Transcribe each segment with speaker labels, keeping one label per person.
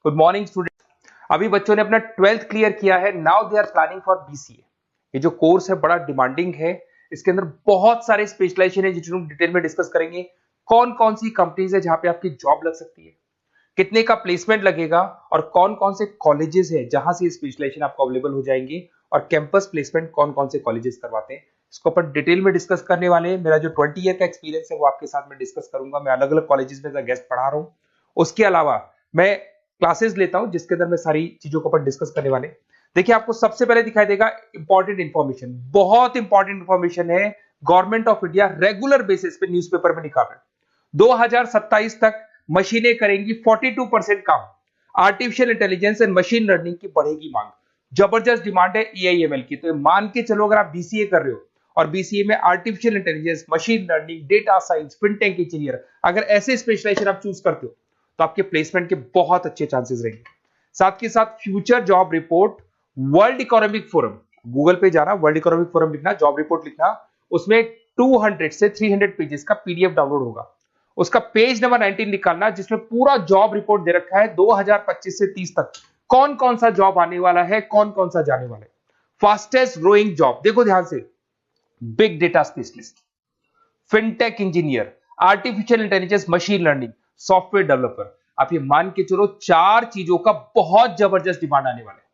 Speaker 1: Good morning student. अभी बच्चों ने अपना 12th क्लियर किया है। Now they are planning for BCA. ये जो कोर्स है बड़ा डिमांडिंग है। इसके अंदर बहुत सारे स्पेशलाइजेशन है जिनको डिटेल में डिस्कस करेंगे। कौन कौन सी कंपनीज है जहां पे आपकी जॉब लग सकती है, कितने का प्लेसमेंट लगेगा और कौन कौन से कॉलेजेस है जहां से स्पेशलाइजेशन आपको अवेलेबल हो जाएंगे और कैंपस प्लेसमेंट कौन कौन से कॉलेजेस करवाते हैं, इसको अपन डिटेल में डिस्कस करने वाले हैं। मेरा जो 20 ईयर का एक्सपीरियंस है वो आपके साथ में डिस्कस करूंगा। मैं अलग अलग कॉलेजेस में गेस्ट पढ़ा रहा हूं। उसके अलावा मैं क्लासेस लेता हूं जिसके अंदर मैं सारी चीजों को अपन डिस्कस करने वाले। देखिए, आपको सबसे पहले दिखाई देगा इंपॉर्टेंट इंफॉर्मेशन, बहुत इंपॉर्टेंट इंफॉर्मेशन है। Government of India regular basis पे न्यूज़पेपर में निकाल रहा है 2027 तक मशीनें करेंगी 42% काम। Artificial intelligence and machine learning की बढ़ेगी मांग। जबरदस्त डिमांड है एआईएमएल की। तो मान के चलो, अगर आप बीसीए कर रहे हो और बीसीए में artificial intelligence, machine learning, data science, fintech engineer, अगर ऐसे स्पेशलाइजेशन आप चूज करते हो तो आपके प्लेसमेंट के बहुत अच्छे चांसेस रहेंगे। साथ के साथ future job report, world economic forum, Google पे जाना, वर्ल्ड इकोनॉमिक फोरम लिखना, जॉब रिपोर्ट लिखना, उसमें 200 से 300 पेजेस का पीडीएफ डाउनलोड होगा। उसका पेज नंबर 19 निकालना जिसमें पूरा जॉब रिपोर्ट दे रखा है 2025 से 30 तक कौन कौन सा जॉब आने वाला है, कौन कौन सा जाने वाला है। फास्टेस्ट ग्रोइंग जॉब देखो ध्यान से, big data specialist, fintech engineer, artificial intelligence, machine learning, software developer. आप ये मान के चलो 4 चीजों का बहुत जबरदस्त डिमांड आने वाला है।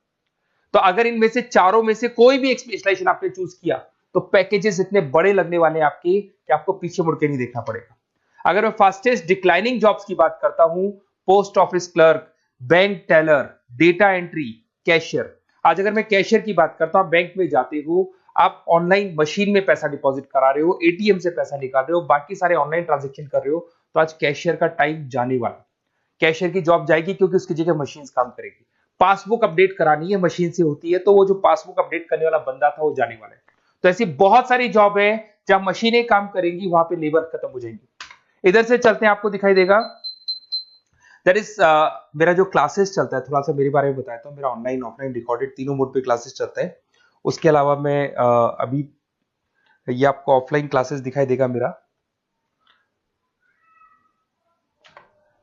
Speaker 1: तो अगर इनमें से चारों में से कोई भी एक स्पेशलाइजेशन आपने चूज किया तो पैकेजेस इतने बड़े लगने वाले हैं आपके कि आपको पीछे मुड़ के नहीं देखना पड़ेगा। अगर मैं फास्टेस्ट डिक्लाइनिंग जॉब्स की बात करता हूं, post office clerk, bank teller, data entry, cashier. आज अगर मैं कैशियर की बात करता हूं, बैंक में जाते हो, आप ऑनलाइन मशीन में पैसा डिपॉजिट करा रहे हो, एटीएम से पैसा निकाल रहे हो, बाकी सारे ऑनलाइन ट्रांजेक्शन कर रहे हो, तो आज कैशियर का टाइम जाने वाला। कैशियर की जॉब जाएगी क्योंकि उसकी जगह मशीन काम करेगी। पासबुक अपडेट करानी है, मशीन से होती है, तो वो जो पासबुक अपडेट करने वाला बंदा था वो जाने वाला है। तो ऐसी बहुत सारी जॉब है जहां मशीनें काम करेंगी, वहां पे लेबर खत्म हो जाएंगी। इधर से चलते हैं, आपको दिखाई देगा दैट इज मेरा जो क्लासेस चलता है, थोड़ा सा मेरे बारे में बताता हूँ। मेरा ऑनलाइन ऑफलाइन रिकॉर्डेड तीनों मोड पे क्लासेस चलता है। उसके अलावा मैं अभी ये आपको ऑफलाइन क्लासेस दिखाई देगा मेरा।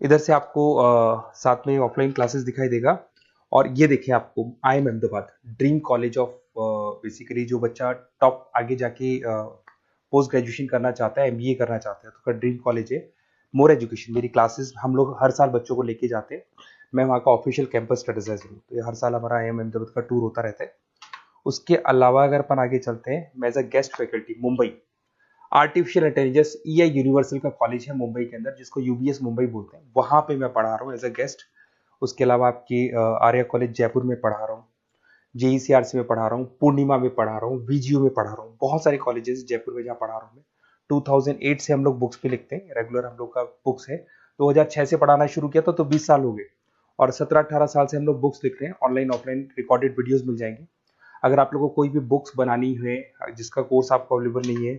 Speaker 1: इधर से आपको साथ में ऑफलाइन क्लासेस दिखाई देगा। और ये देखिए, आपको IIM Ahmedabad, dream college of, basically जो बच्चा टॉप आगे जाके पोस्ट ग्रेजुएशन करना चाहता है, एमबीए करना चाहता है, तो उसका ड्रीम कॉलेज है। मोर एजुकेशन, मेरी क्लासेस हम लोग हर साल बच्चों को लेके जाते हैं। मैं वहाँ का ऑफिशियल कैंपस स्ट्रेटेजाइजर हूँ, तो ये हर साल हमारा IIM अहमदाबाद का टूर होता रहता है। उसके अलावा अगर अपन आगे चलते हैं, मैं as a guest faculty Mumbai artificial intelligence EI universal का कॉलेज है मुंबई के अंदर, जिसको UBS मुंबई बोलते हैं, वहां पे मैं पढ़ा रहा हूँ एज अ गेस्ट। उसके अलावा आपकी आर्या कॉलेज जयपुर में पढ़ा रहा हूँ, JECRC में पढ़ा रहा हूँ, पूर्णिमा में पढ़ा रहा हूँ, VGU में पढ़ा रहा हूँ। बहुत सारे कॉलेजेस जयपुर में जहाँ पढ़ा रहा हूँ मैं। 2008 से हम लोग बुक्स पे लिखते हैं, रेगुलर हम लोग का बुक्स है। 2006 से पढ़ाना शुरू किया तो 20 साल हो गए, और 17-18 साल से हम लोग बुक्स लिख रहे हैं। ऑनलाइन ऑफलाइन रिकॉर्डेड वीडियोस मिल जाएंगे। अगर आप लोगों को कोई भी बुक्स बनानी है जिसका कोर्स आपको अवेलेबल नहीं है,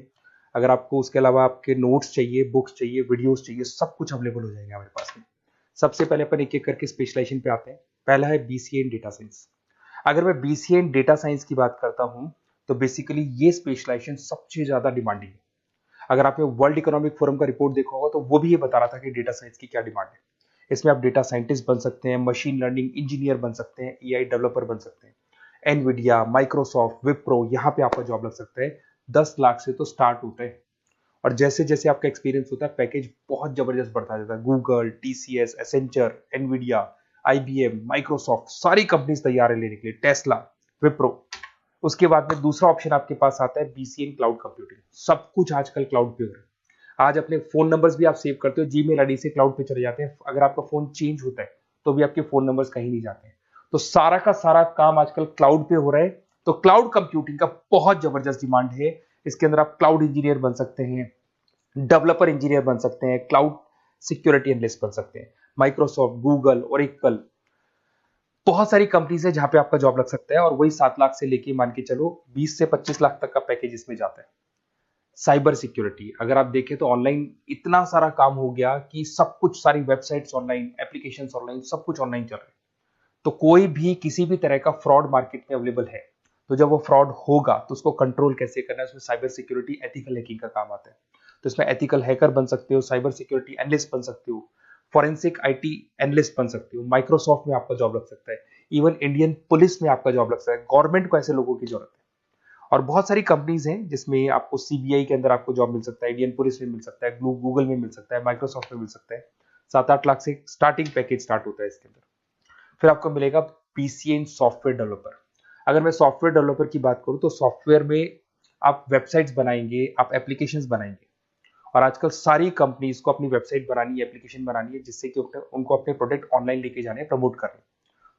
Speaker 1: अगर आपको उसके अलावा आपके नोट्स चाहिए, बुक्स चाहिए, वीडियोस चाहिए, सब कुछ अवेलेबल हो जाएगा हमारे पास में। सबसे पहले अपन एक एक करके स्पेशलाइजेशन पे आते हैं। पहला है BCA इन डेटा साइंस। अगर मैं BCA इन डेटा साइंस की बात करता हूं तो बेसिकली ये स्पेशलाइजेशन सबसे ज्यादा डिमांडिंग है। अगर आपने वर्ल्ड इकोनॉमिक फोरम का रिपोर्ट देखा होगा तो वो भी ये बता रहा था कि डेटा साइंस की क्या डिमांड है। इसमें आप डेटा साइंटिस्ट बन सकते हैं, मशीन लर्निंग इंजीनियर बन सकते हैं, AI डेवलपर बन सकते हैं। एनवीडिया, माइक्रोसॉफ्ट, विप्रो, यहाँ पे आपका जॉब लग सकता है। 10 लाख से तो स्टार्ट होता है, और जैसे जैसे आपका एक्सपीरियंस होता है पैकेज बहुत जबरदस्त बढ़ता जाता है। Google, TCS, Accenture, Nvidia, IBM, Microsoft, सारी कंपनीज तैयार है लेने के लिए, टेस्ला, विप्रो। उसके बाद में दूसरा ऑप्शन आपके पास आता है BCA इन क्लाउड कंप्यूटिंग। सब कुछ आजकल क्लाउड पे हो रहा है। आज अपने फोन नंबर्स भी आप सेव करते हो, जीमेल आईडी से क्लाउड पे चले जाते हैं। अगर आपका फोन चेंज होता है तो भी आपके फोन नंबर्स कहीं नहीं जाते हैं। तो सारा का सारा काम आजकल क्लाउड पे हो रहा है। तो क्लाउड कंप्यूटिंग का बहुत जबरदस्त डिमांड है। इसके अंदर आप क्लाउड इंजीनियर बन सकते हैं, डेवलपर इंजीनियर बन सकते हैं, क्लाउड सिक्योरिटी एनालिस्ट बन सकते हैं। माइक्रोसॉफ्ट, गूगल, ओरेकल, बहुत सारी कंपनीज है जहां पे आपका जॉब लग सकता है। और वही 7 लाख से लेके मान के चलो 20 से 25 लाख तक का पैकेज इसमें जाता है। साइबर सिक्योरिटी, अगर आप देखें तो ऑनलाइन इतना सारा काम हो गया कि सब कुछ, सारी वेबसाइट्स ऑनलाइन, एप्लीकेशंस ऑनलाइन, सब कुछ ऑनलाइन चल रहा है। तो कोई भी किसी भी तरह का फ्रॉड मार्केट में अवेलेबल है, तो जब वो फ्रॉड होगा तो उसको कंट्रोल कैसे करना है, उसमें साइबर सिक्योरिटी, एथिकल हैकिंग का काम आता है। तो इसमें एथिकल हैकर बन सकते हो, साइबर सिक्योरिटी एनालिस्ट बन सकते हो, फॉरेंसिक आईटी एनालिस्ट बन सकते हो, माइक्रोसॉफ्ट में आपका जॉब लग सकता है, इवन इंडियन पुलिस में आपका जॉब लग सकता है। गवर्नमेंट को ऐसे लोगों की जरूरत है। और बहुत सारी कंपनीज हैं जिसमें आपको सीबीआई के अंदर आपको जॉब मिल सकता है, इंडियन पुलिस में मिल सकता है, गूगल में मिल सकता है, माइक्रोसॉफ्ट में मिल सकता है। 7-8 लाख से स्टार्टिंग पैकेज स्टार्ट होता है इसके अंदर। फिर आपको मिलेगा पीसीए इन सॉफ्टवेयर डेवलपर। अगर मैं सॉफ्टवेयर डेवलपर की बात करूं तो सॉफ्टवेयर में आप वेबसाइट्स बनाएंगे, आप एप्लीकेशंस बनाएंगे। और आजकल सारी कंपनीज को अपनी वेबसाइट बनानी है, एप्लीकेशन बनानी है, जिससे कि उनको अपने प्रोडक्ट ऑनलाइन लेके जाने हैं, प्रमोट करने हैं।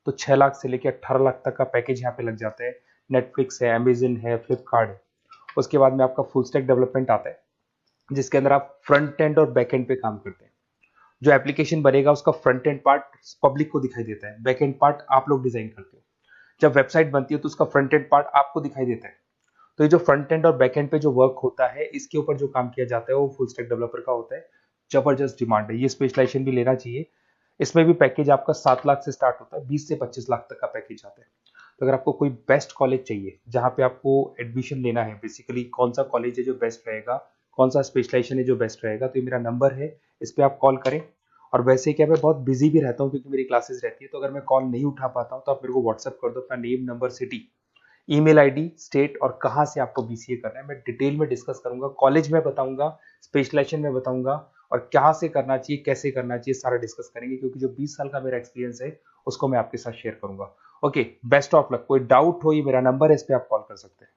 Speaker 1: तो 6 लाख से लेकर 18 लाख तक का पैकेज यहाँ पे लग जाता है। नेटफ्लिक्स है, अमेजन है, फ्लिपकार्ट है। उसके बाद में आपका फुल स्टैक डेवलपमेंट आता है, जिसके अंदर आप फ्रंट एंड और बैक एंड पे काम करते हैं। जो एप्लीकेशन बनेगा उसका फ्रंट एंड पार्ट पब्लिक को दिखाई देता है, बैक एंड पार्ट आप लोग डिजाइन करते हो। जब वेबसाइट बनती है तो उसका फ्रंट एंड पार्ट आपको दिखाई देता है। तो ये जो फ्रंट एंड और बैक एंड पे जो वर्क होता है, इसके ऊपर जो काम किया जाता है वो फुल स्टैक डेवलपर का होता है। जबरदस्त डिमांड है, ये स्पेशलाइजेशन भी लेना चाहिए। इसमें भी पैकेज आपका 7 लाख से स्टार्ट होता है, 20 से 25 लाख तक का पैकेज आता है। तो अगर आपको कोई बेस्ट कॉलेज चाहिए जहाँ पे आपको एडमिशन लेना है, बेसिकली कौन सा कॉलेज है जो बेस्ट रहेगा, कौन सा स्पेशलाइजेशन है जो बेस्ट रहेगा, तो ये मेरा नंबर है, इस पर आप कॉल करें। और वैसे क्या, मैं बहुत बिजी भी रहता हूँ क्योंकि मेरी क्लासेस रहती है, तो अगर मैं कॉल नहीं उठा पाता हूँ तो आप मेरे को व्हाट्सअप कर दो अपना name, number, city, email ID, state और कहाँ से आपको बीसीए करना है। मैं डिटेल में डिस्कस करूंगा, कॉलेज में बताऊंगा, स्पेशलाइजेशन में बताऊंगा, और कहाँ से करना चाहिए, कैसे करना चाहिए, सारा डिस्कस करेंगे, क्योंकि जो 20 साल का मेरा एक्सपीरियंस है उसको मैं आपके साथ शेयर करूंगा। Okay, best of luck. कोई डाउट हो, ये मेरा नंबर है, इस पे आप कॉल कर सकते हैं।